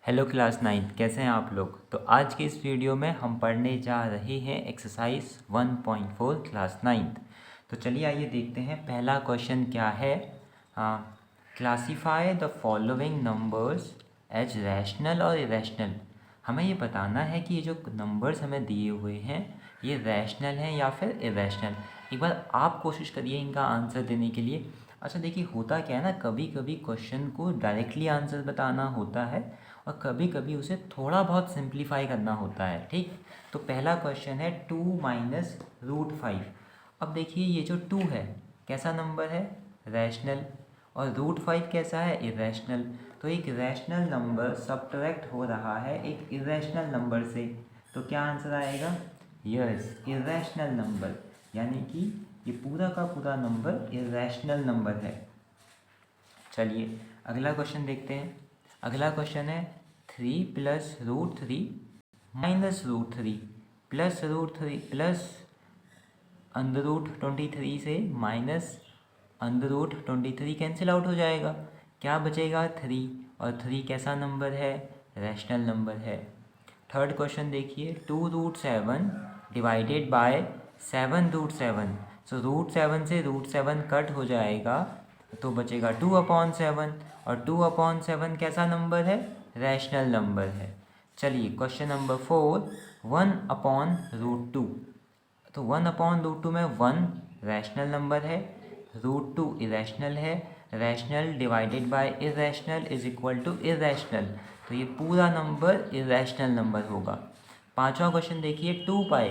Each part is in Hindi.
हेलो क्लास 9 कैसे हैं आप लोग। तो आज की इस वीडियो में हम पढ़ने जा रहे हैं एक्सरसाइज 1.4 क्लास 9। तो चलिए आइए देखते हैं पहला क्वेश्चन क्या है। Classify the following numbers as rational और इरेशनल। हमें ये बताना है कि ये जो नंबर्स हमें दिए हुए हैं ये रैशनल हैं या फिर इरेशनल। एक बार आप कोशिश करिए इनका आंसर देने के लिए। अच्छा देखिए, होता क्या है ना, कभी कभी क्वेश्चन को डायरेक्टली आंसर बताना होता है और कभी कभी उसे थोड़ा बहुत सिंप्लीफाई करना होता है। ठीक, तो पहला क्वेश्चन है 2 माइनस रूट 5। अब देखिए ये जो 2 है कैसा नंबर है, रैशनल, और रूट 5 कैसा है, इरेशनल। तो एक रैशनल नंबर सब्ट्रैक्ट हो रहा है एक इरेशनल नंबर से, तो क्या आंसर आएगा, यस इरेशनल नंबर, यानी कि ये पूरा का पूरा नंबर इरेशनल नंबर है। चलिए अगला क्वेश्चन देखते हैं। अगला क्वेश्चन है 3 plus root 3 minus root 3 plus root 3 plus under root 23 से minus under root 23 cancel out हो जाएगा, क्या बचेगा 3, और 3 कैसा नंबर है, रैशनल नंबर है। थर्ड क्वेश्चन देखिए 2 root 7 divided by 7 root 7। So root 7 से रूट 7 कट हो जाएगा तो बचेगा 2/7, और 2/7 कैसा नंबर है, रैशनल नंबर है। चलिए क्वेश्चन नंबर 4 1/√2। तो 1/√2 में 1 रैशनल नंबर है, √2 इरेशनल है, rational divided by irrational is equal to irrational, तो ये पूरा नंबर इरेशनल नंबर होगा। पांचवा क्वेश्चन देखिए 2 पाई।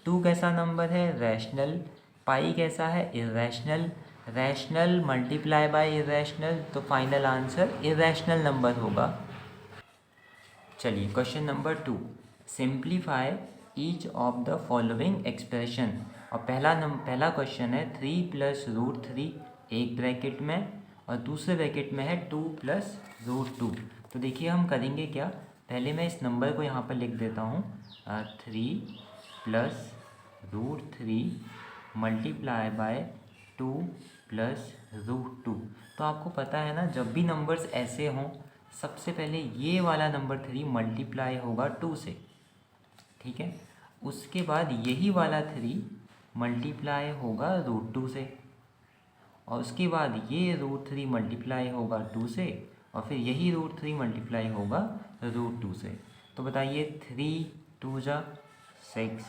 2 कैसा नंबर है, रैशनल, पाई कैसा है, irrational, rational multiply by irrational, तो फाइनल आंसर इरेशनल नंबर होगा। चलिए question number 2 simplify each of the following expression. और पहला क्वेश्चन है 3 प्लस रूट 3 एक ब्रैकेट में और दूसरे ब्रैकेट में है 2 प्लस रूट 2। तो देखिए हम करेंगे क्या, पहले मैं इस नंबर को यहाँ पर लिख देता हूँ 3 plus root 3 multiply by 2 plus root 2। तो आपको पता है ना, जब भी नंबर्स ऐसे हों सबसे पहले ये वाला नंबर 3 मल्टीप्लाई होगा 2 से, ठीक है। उसके बाद यही वाला 3 मल्टीप्लाई होगा √2 से, और उसके बाद ये √3 मल्टीप्लाई होगा 2 से, और फिर यही √3 मल्टीप्लाई होगा √2 से। तो बताइए 3 2 जा 6,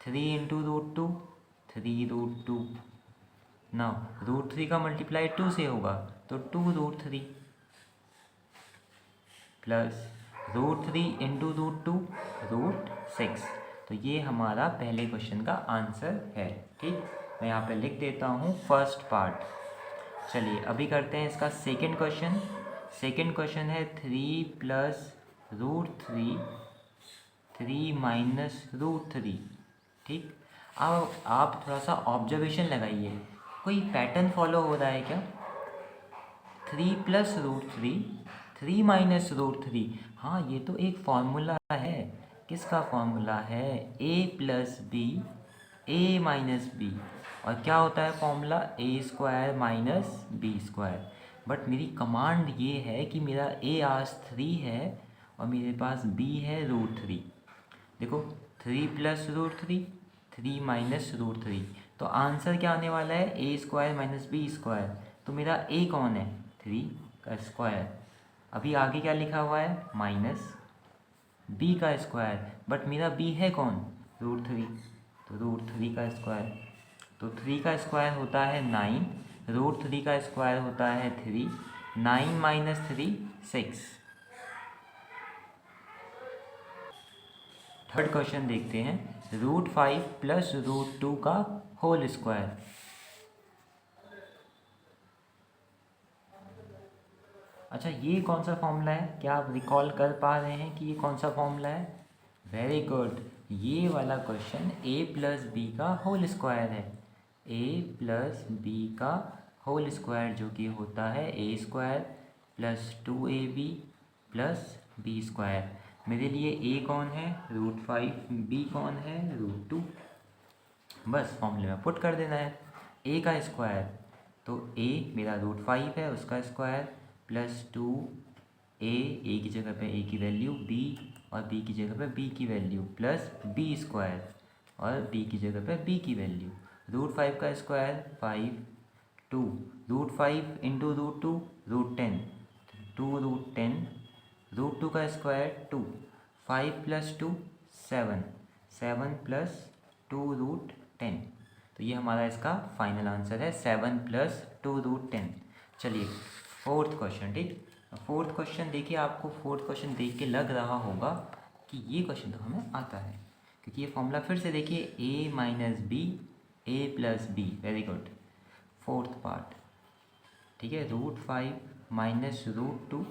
3 इंटू √2 3√2। ना √3 का मल्टीप्लाई 2 से होगा तो 2√3 प्लस √3 इंटू √2 √6। तो ये हमारा पहले क्वेश्चन का आंसर है। ठीक, मैं यहाँ पे लिख देता हूँ फर्स्ट पार्ट। चलिए अभी करते हैं इसका सेकंड क्वेश्चन। सेकंड क्वेश्चन है 3 प्लस √3 3 माइनस √3। ठीक, अब आप थोड़ा सा ऑब्जर्वेशन लगाइए, कोई पैटर्न फॉलो हो रहा है क्या। 3 प्लस √3 3 माइनस √3, हाँ ये तो एक फॉर्मूला है। किसका फॉर्मूला है, a plus B A minus B, और क्या होता है formula, a² minus b²। But मेरी कमांड ये है कि मेरा a आज 3 है और मेरे पास b है √3। देखो 3 प्लस √3 3 माइनस √3, तो आंसर क्या आने वाला है, a² माइनस b²। तो मेरा a कौन है, 3 का स्क्वायर, अभी आगे क्या लिखा हुआ है माइनस b का स्क्वायर, बट मेरा b है कौन, √3, तो √3 का स्क्वायर। तो 3 का स्क्वायर होता है 9, √3 का स्क्वायर होता है 3, 9 माइनस 3 6। थर्ड क्वेश्चन देखते हैं √5 प्लस √2 का होल स्क्वायर। अच्छा ये कौन सा फॉर्मूला है, क्या आप रिकॉल कर पा रहे हैं कि ये कौन सा फॉर्मूला है, वेरी गुड, ये वाला क्वेश्चन a प्लस बी का होल स्क्वायर है। a प्लस बी का होल स्क्वायर जो कि होता है a² plus 2ab plus b²। मेरे लिए a कौन है, √5, b कौन है, √2। बस फॉर्मूले में पुट कर देना है, a का स्क्वायर, तो a मेरा √5 है उसका स्क्वायर प्लस 2 ए की जगह पे ए की वैल्यू, बी और बी की जगह पे बी की वैल्यू, प्लस बी स्क्वायर और बी की जगह पे बी की वैल्यू। √5 का स्क्वायर 5, 2 √5 इंटू √2 √10, 2 √10, √2 का स्क्वायर 2, 5 + 2 7, 7 + 2 √10। तो ये हमारा इसका फाइनल आंसर है 7 + 2 √10। चलिए फोर्थ क्वेश्चन, ठीक। फोर्थ क्वेश्चन देखिए, आपको फोर्थ क्वेश्चन देख के लग रहा होगा कि ये क्वेश्चन तो हमें आता है, क्योंकि ये फॉर्मूला फिर से देखिए, a - b a + b। Very good. Fourth part, ठीक है, √5 - √2,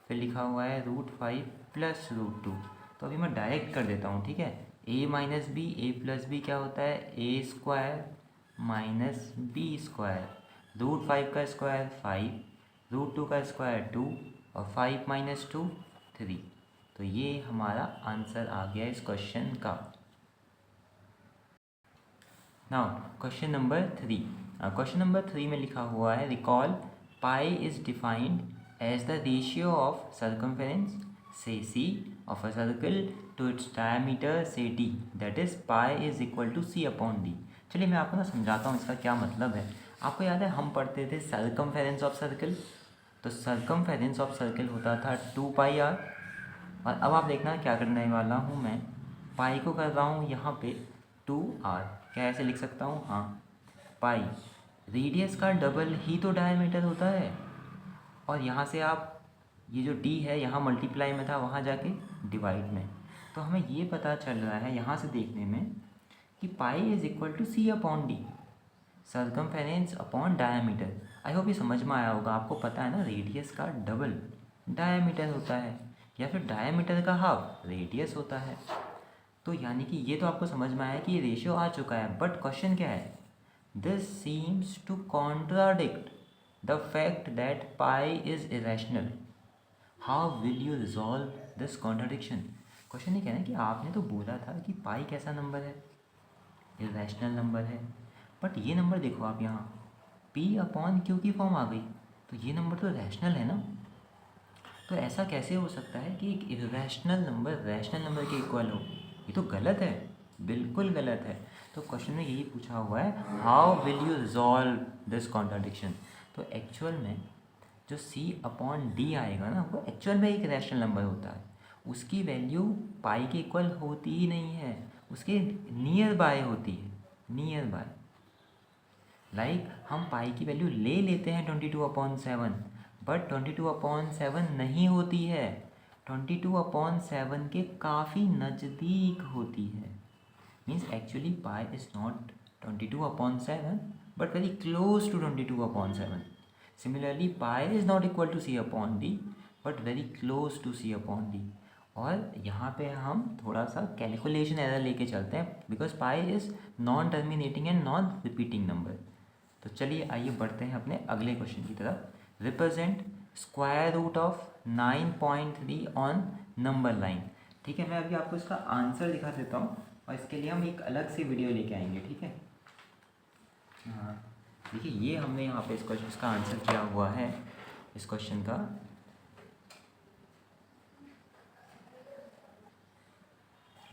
फिर लिखा हुआ है √5 + √2। तो अभी मैं डायरेक्ट कर देता हूँ, ठीक है। a - b a + b क्या होता है, a² - b²। √5 का स्क्वायर 5, √2 का स्क्वायर 2 और 5 - 2 3। तो ये हमारा आंसर आ गया इस क्वेश्चन का। Now question number 3। Question number 3 में लिखा हुआ है, recall pi is defined as the ratio of circumference से C of a circle to its diameter से D, that is pi is equal to c/d। चलिए मैं आपको ना समझाता हूँ इसका क्या मतलब है। आपको याद है हम पढ़ते थे सर्कमफेरेंस ऑफ सर्कल, तो सर्कमफेरेंस ऑफ सर्कल होता था 2πr। और अब आप देखना क्या करने वाला हूँ मैं, पाई को कर रहा हूँ यहाँ पे 2r। क्या ऐसे लिख सकता हूँ, हाँ, पाई रेडियस का डबल ही तो डायमीटर होता है। और यहाँ से आप ये जो d है यहाँ मल्टीप्लाई में था, वहाँ जाके डिवाइड में। तो हमें ये पता चल रहा है यहाँ से देखने में कि pi is equal to c/d, circumference upon diameter. I hope ये समझ में आया होगा। आपको पता है ना, रेडियस का डबल डायमीटर होता है, या फिर डायमीटर का हाफ रेडियस होता है। तो यानी कि ये तो आपको समझ में आया कि ये रेशियो आ चुका है। बट क्वेश्चन क्या है, this seems to contradict the fact that pi is irrational, how will you resolve this contradiction. Question ये कह रहे हैं कि आपने तो बोला था कि पाई कैसा नंबर है, इरेशनल नंबर है। बट ये नंबर देखो आप, यहाँ p/q की फॉर्म आ गई, तो ये नंबर तो रैशनल है ना। तो ऐसा कैसे हो सकता है कि एक इरेशनल नंबर रैशनल नंबर के इक्वल हो, ये तो गलत है, बिल्कुल गलत है। तो क्वेश्चन में यही पूछा हुआ है, how will you resolve this contradiction. तो एक्चुअल में जो c/d आएगा ना, वो एक्चुअल में एक रैशनल नंबर होता है, उसकी वैल्यू पाई के इक्वल होती ही नहीं है, उसके नियर बाय होती है, नियर बाय। लाइक हम पाई की वैल्यू ले लेते हैं 22/7, बट 22/7 नहीं होती है, 22/7 के काफ़ी नज़दीक होती है। Means actually pi is not 22/7 but very close to 22/7। Similarly pi is not equal to c/d but very close to c/d। और यहाँ पे हम थोड़ा सा कैलकुलेशन एरर लेके चलते हैं, because pi is non terminating and non repeating number. तो चलिए आइए बढ़ते हैं अपने अगले क्वेश्चन की तरफ। Represent square root of 9.3 on number line. ठीक है, मैं अभी आपको इसका आंसर दिखा देता हूँ और इसके लिए हम एक अलग से वीडियो लेके आएंगे, ठीक है। हाँ देखिए, ये हमने यहाँ पे इस क्वेश्चन इसका आंसर किया हुआ है, इस क्वेश्चन का।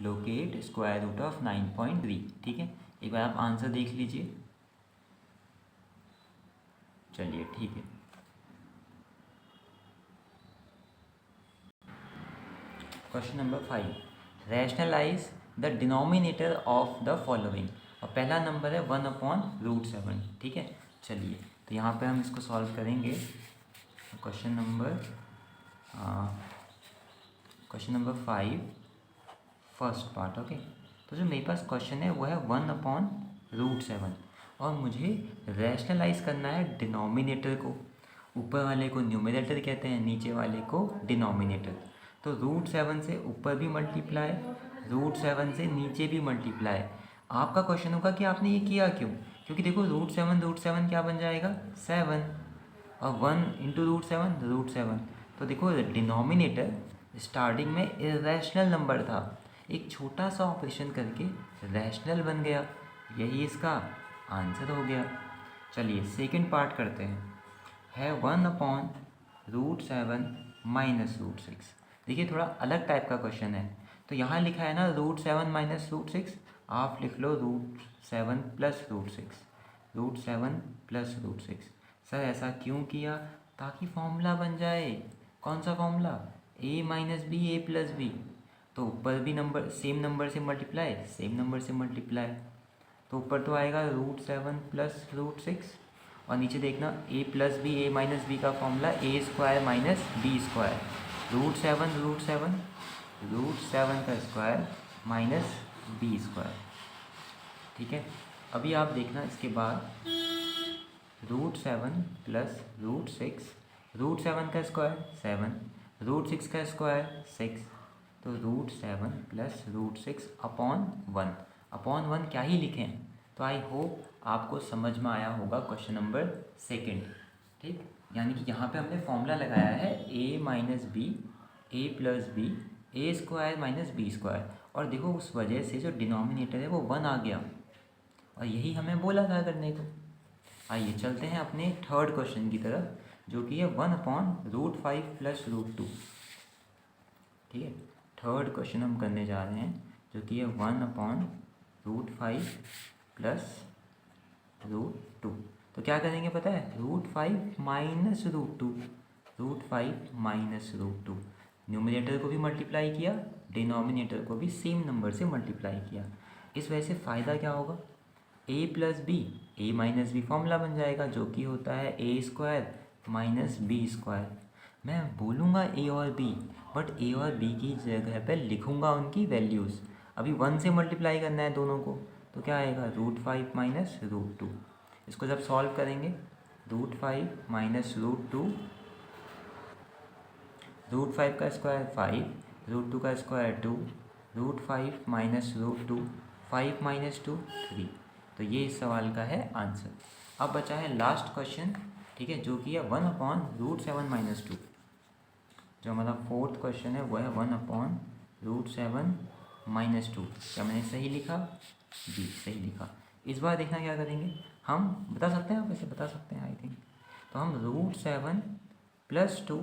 लोकेट स्क्वायर रूट ऑफ 9.3, ठीक है। एक बार आप आंसर देख लीजिए। चलिए ठीक है। Question number 5, rationalize the denominator of the following. और पहला नंबर है 1/√7, ठीक है। चलिए तो यहाँ पे हम इसको सॉल्व करेंगे। Question number 5 first part, okay. तो जो मेरे पास क्वेश्चन है वो है 1/√7 और मुझे रैशनलाइज करना है डिनोमिनेटर को। ऊपर वाले को न्यूमरेटर कहते हैं, नीचे वाले को डिनोमिनेटर। तो √7 से ऊपर भी मल्टीप्लाई, √7 से नीचे भी मल्टीप्लाई। आपका क्वेश्चन होगा कि आपने ये किया क्यों, क्योंकि देखो √7 क्या बन जाएगा 7 और 1 इंटू √7। तो देखो डिनोमिनेटर स्टार्टिंग में इरेशनल नंबर था, एक छोटा सा ऑपरेशन करके रैशनल बन गया, यही इसका आंसर हो गया। चलिए सेकंड पार्ट करते हैं। है 1/√7 माइनस रूट सिक्स। देखिए थोड़ा अलग टाइप का क्वेश्चन है, तो यहाँ लिखा है ना root seven minus root six, आप लिख लो root seven plus root six, root seven plus root six. Sir ऐसा क्यों किया? ताकि फॉर्मूला बन जाए। कौन सा formula? a minus B A plus B. तो ऊपर भी नंबर सेम नंबर से मल्टीप्लाई, सेम नंबर से मल्टीप्लाई, तो ऊपर तो आएगा root seven plus root six, और नीचे देखना a plus B A minus B का formula A square minus B square, root seven root seven, root seven का स्क्वायर माइनस बी स्क्वायर। ठीक है, अभी आप देखना इसके बाद root seven plus root six, root seven का स्क्वायर सेवन, रूट सिक्स का स्क्वायर सिक्स, तो root seven plus root six upon one क्या ही लिखें। तो आई होप आपको समझ में आया होगा क्वेश्चन नंबर सेकंड। ठीक, यानी कि यहाँ पे हमने फॉर्मूला लगाया है a minus B A plus B A square minus B square, और देखो उस वजह से जो डिनोमिनेटर है वो वन आ गया, और यही हमें बोला था करने को। आइए चलते हैं अपने थर्ड क्वेश्चन की तरफ, जो कि है one upon root five plus root two. ठीक है, थर्ड क्वेश्चन हम करने जा रहे हैं, जो कि है one upon root five plus root two. तो क्या करेंगे पता है? Root five minus root two, root five minus root two, numerator को भी मल्टीप्लाई किया, डिनोमिनेटर को भी सेम नंबर से मल्टीप्लाई किया। इस वजह से फ़ायदा क्या होगा? a plus B, A minus B formula बन जाएगा, जो कि होता है A square minus B square. मैं बोलूँगा a और b, बट a और b की जगह पे लिखूँगा उनकी वैल्यूज़। अभी वन से मल्टीप्लाई करना है दोनों को, तो क्या आएगा? Root five minus root two. इसको जब सॉल्व करेंगे, root five minus root two, root five का स्क्वायर फाइव, रूट टू का square two, root five minus root two, five minus two three. तो ये इस सवाल का है आंसर। अब बचा है लास्ट क्वेश्चन, ठीक है, जो कि है one upon root seven minus two. जो हमारा फोर्थ क्वेश्चन है वो है one upon root seven minus two. क्या मैंने सही लिखा? जी सही लिखा। इस बार देखना क्या करेंगे हम, बता सकते हैं आप? वैसे बता सकते हैं आई थिंक। तो हम root seven plus two,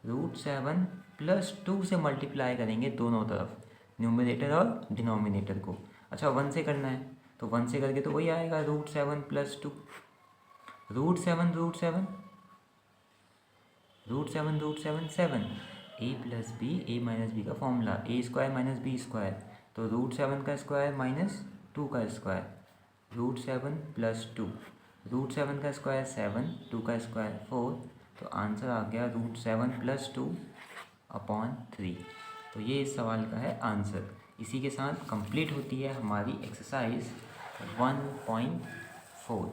root seven plus two से मल्टीप्लाई करेंगे दोनों तरफ, न्यूमरेटर और डिनोमिनेटर को। अच्छा वन से करना है, तो वन से करके तो वही आएगा root seven plus two, root seven root seven, root seven root seven seven, A plus B A minus B का formula A square minus B square, तो रूट सेवन का स्क्वायर माइनस टू का square, root seven plus two, root seven का स्क्वायर सेवन, टू का स्क्वायर फोर, तो आंसर आ गया root seven plus two upon three. तो ये इस सवाल का है आंसर। इसी के साथ कंप्लीट होती है हमारी एक्सरसाइज 1.4।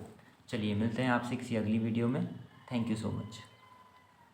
चलिए मिलते हैं आपसे किसी अगली वीडियो में। Thank you so much.